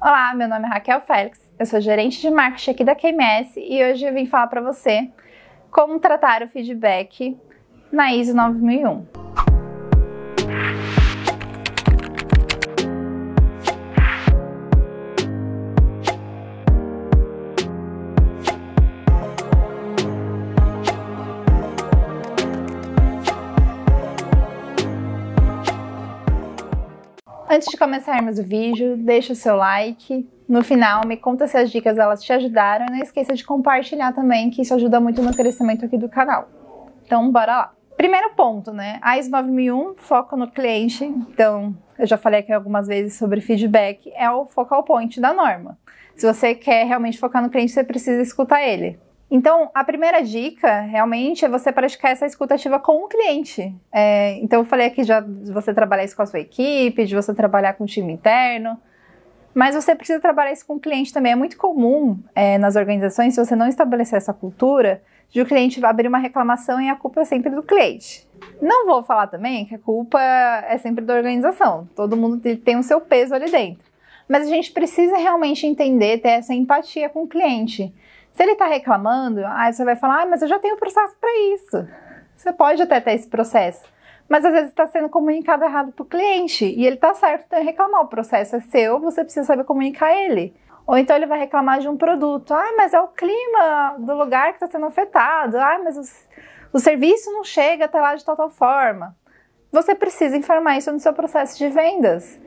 Olá, meu nome é Raquel Félix, eu sou gerente de marketing aqui da QMS e hoje eu vim falar para você como tratar o feedback na ISO 9001. Antes de começarmos o vídeo, deixa o seu like. No final, me conta se as dicas elas te ajudaram e não esqueça de compartilhar também, que isso ajuda muito no crescimento aqui do canal. Então, bora lá. Primeiro ponto, né? A ISO 9001 foca no cliente. Então, eu já falei aqui algumas vezes sobre feedback, é o focal point da norma. Se você quer realmente focar no cliente, você precisa escutar ele. Então, a primeira dica, realmente, é você praticar essa escuta ativa com o cliente. Então, eu falei aqui já de você trabalhar isso com a sua equipe, de você trabalhar com o time interno, mas você precisa trabalhar isso com o cliente também. É muito comum nas organizações, se você não estabelecer essa cultura, de o cliente abrir uma reclamação e a culpa é sempre do cliente. Não vou falar também que a culpa é sempre da organização. Todo mundo tem o seu peso ali dentro. Mas a gente precisa realmente entender, ter essa empatia com o cliente. Se ele está reclamando, aí você vai falar, mas eu já tenho processo para isso. Você pode até ter esse processo, mas às vezes está sendo comunicado errado para o cliente e ele está certo em reclamar. O processo é seu, você precisa saber comunicar ele. Ou então ele vai reclamar de um produto. Mas é o clima do lugar que está sendo afetado. Mas o serviço não chega até lá de tal forma. Você precisa informar isso no seu processo de vendas.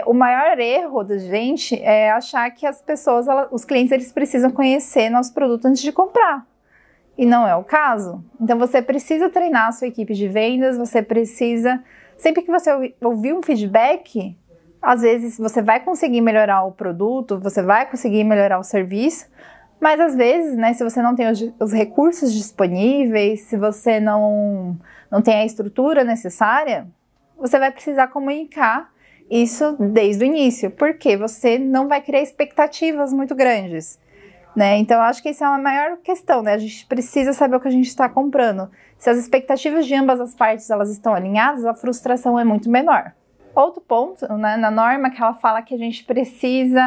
O maior erro da gente é achar que as pessoas, os clientes, eles precisam conhecer nosso produto antes de comprar. E não é o caso. Então você precisa treinar a sua equipe de vendas, você precisa... Sempre que você ouvir um feedback, às vezes você vai conseguir melhorar o produto, você vai conseguir melhorar o serviço, mas às vezes, né, se você não tem os recursos disponíveis, se você não tem a estrutura necessária, você vai precisar comunicar isso desde o início, porque você não vai criar expectativas muito grandes, né? Então, eu acho que essa é a maior questão, né? A gente precisa saber o que a gente está comprando. Se as expectativas de ambas as partes elas estão alinhadas, a frustração é muito menor. Outro ponto, né, na norma, que ela fala que a gente precisa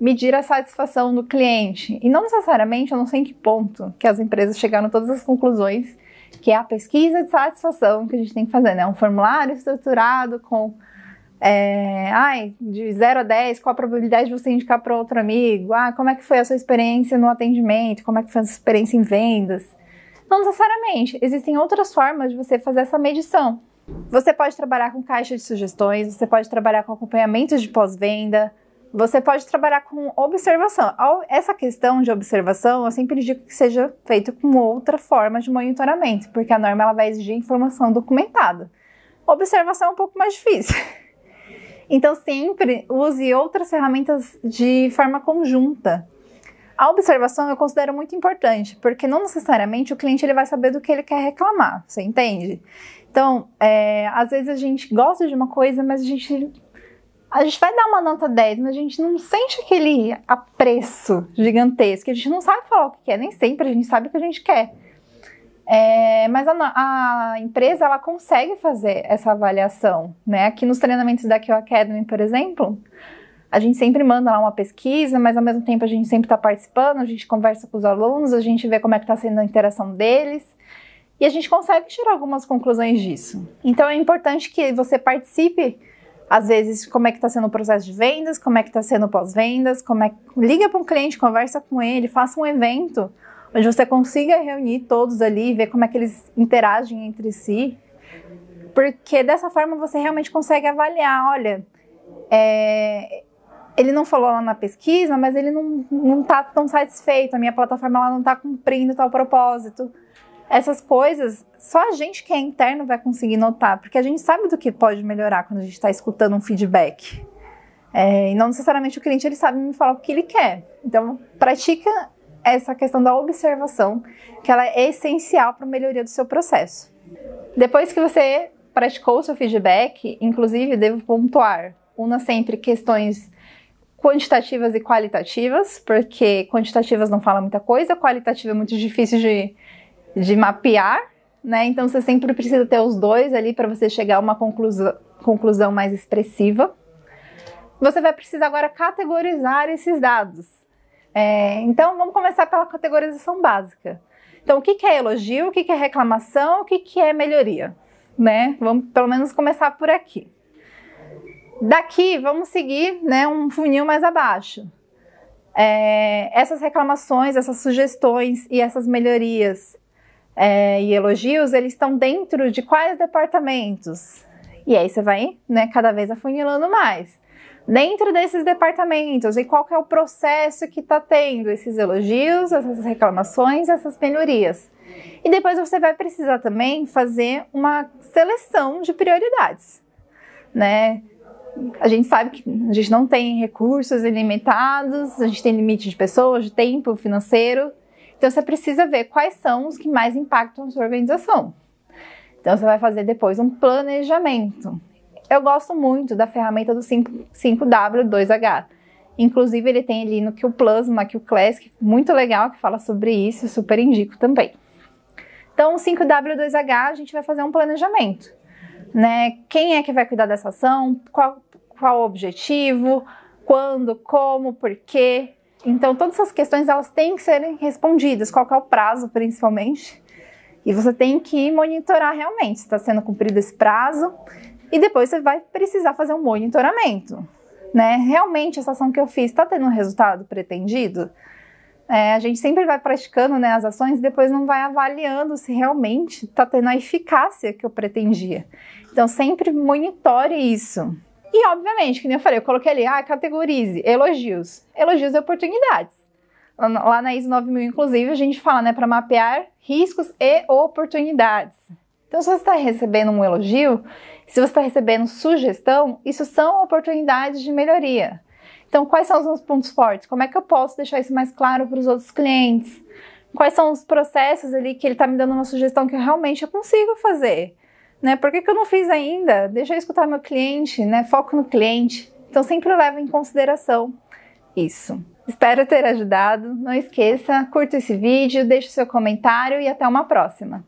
medir a satisfação do cliente. E não necessariamente, eu não sei em que ponto que as empresas chegaram a todas as conclusões, que é a pesquisa de satisfação que a gente tem que fazer, né? Um formulário estruturado com... de 0 a 10, qual a probabilidade de você indicar para outro amigo? Como é que foi a sua experiência no atendimento? Como é que foi a sua experiência em vendas? Não necessariamente, existem outras formas de você fazer essa medição. Você pode trabalhar com caixa de sugestões, você pode trabalhar com acompanhamento de pós-venda, você pode trabalhar com observação. Essa questão de observação, eu sempre digo que seja feito com outra forma de monitoramento, porque a norma ela vai exigir informação documentada. Observação é um pouco mais difícil. Então, sempre use outras ferramentas de forma conjunta. A observação eu considero muito importante, porque não necessariamente o cliente ele vai saber do que ele quer reclamar, você entende? Então, às vezes a gente gosta de uma coisa, mas a gente vai dar uma nota 10, mas a gente não sente aquele apreço gigantesco, a gente não sabe falar o que quer, nem sempre a gente sabe o que a gente quer. Mas a empresa ela consegue fazer essa avaliação, né? Aqui nos treinamentos da Q Academy, por exemplo, a gente sempre manda lá uma pesquisa, mas ao mesmo tempo a gente sempre está participando, a gente conversa com os alunos, a gente vê como é que está sendo a interação deles e a gente consegue tirar algumas conclusões disso. Então é importante que você participe, às vezes, como é que está sendo o processo de vendas, como é que está sendo o pós-vendas, liga para um cliente, conversa com ele, faça um evento onde você consiga reunir todos ali, ver como é que eles interagem entre si, porque dessa forma você realmente consegue avaliar, olha, ele não falou lá na pesquisa, mas ele não está tão satisfeito, a minha plataforma ela não está cumprindo tal propósito. Essas coisas, só a gente que é interno vai conseguir notar, porque a gente sabe do que pode melhorar quando a gente está escutando um feedback. E não necessariamente o cliente ele sabe me falar o que ele quer. Então, pratica essa questão da observação, que ela é essencial para a melhoria do seu processo. Depois que você praticou o seu feedback, inclusive, devo pontuar, una sempre questões quantitativas e qualitativas, porque quantitativas não falam muita coisa, qualitativa é muito difícil de mapear, né? Então você sempre precisa ter os dois ali para você chegar a uma conclusão mais expressiva. você vai precisar agora categorizar esses dados. Então, vamos começar pela categorização básica. Então, o que é elogio, o que é reclamação, o que é melhoria? Né? Vamos pelo menos começar por aqui. Daqui, vamos seguir, né, um funil mais abaixo. Essas reclamações, essas sugestões e essas melhorias e elogios, eles estão dentro de quais departamentos? E aí você vai, né, cada vez afunilando mais. Dentro desses departamentos, e qual que é o processo que está tendo esses elogios, essas reclamações, essas melhorias. E depois você vai precisar também fazer uma seleção de prioridades, né? A gente sabe que a gente não tem recursos ilimitados, a gente tem limite de pessoas, de tempo, financeiro. Então você precisa ver quais são os que mais impactam a sua organização. Então você vai fazer depois um planejamento. Eu gosto muito da ferramenta do 5W2H. Inclusive ele tem ali no Q Plus, uma Q Classic, muito legal, que fala sobre isso, super indico também. Então o 5W2H a gente vai fazer um planejamento, né? Quem é que vai cuidar dessa ação, qual o objetivo, quando, como, por quê. Então todas essas questões elas têm que serem respondidas, qual que é o prazo principalmente. E você tem que monitorar realmente se está sendo cumprido esse prazo. E depois você vai precisar fazer um monitoramento, né? Realmente essa ação que eu fiz está tendo um resultado pretendido? A gente sempre vai praticando, né, as ações e depois não vai avaliando se realmente está tendo a eficácia que eu pretendia. Então sempre monitore isso. E obviamente, que nem eu falei, eu coloquei ali, categorize, elogios. Elogios e oportunidades. Lá na ISO 9000, inclusive, a gente fala, né, para mapear riscos e oportunidades. Então se você está recebendo um elogio, se você está recebendo sugestão, isso são oportunidades de melhoria. Então, quais são os meus pontos fortes? Como é que eu posso deixar isso mais claro para os outros clientes? Quais são os processos ali que ele está me dando uma sugestão que realmente eu consigo fazer? Né? Por que eu não fiz ainda? Deixa eu escutar meu cliente, né? Foco no cliente. Então, sempre leva em consideração isso. Espero ter ajudado. Não esqueça, curta esse vídeo, deixe seu comentário e até uma próxima.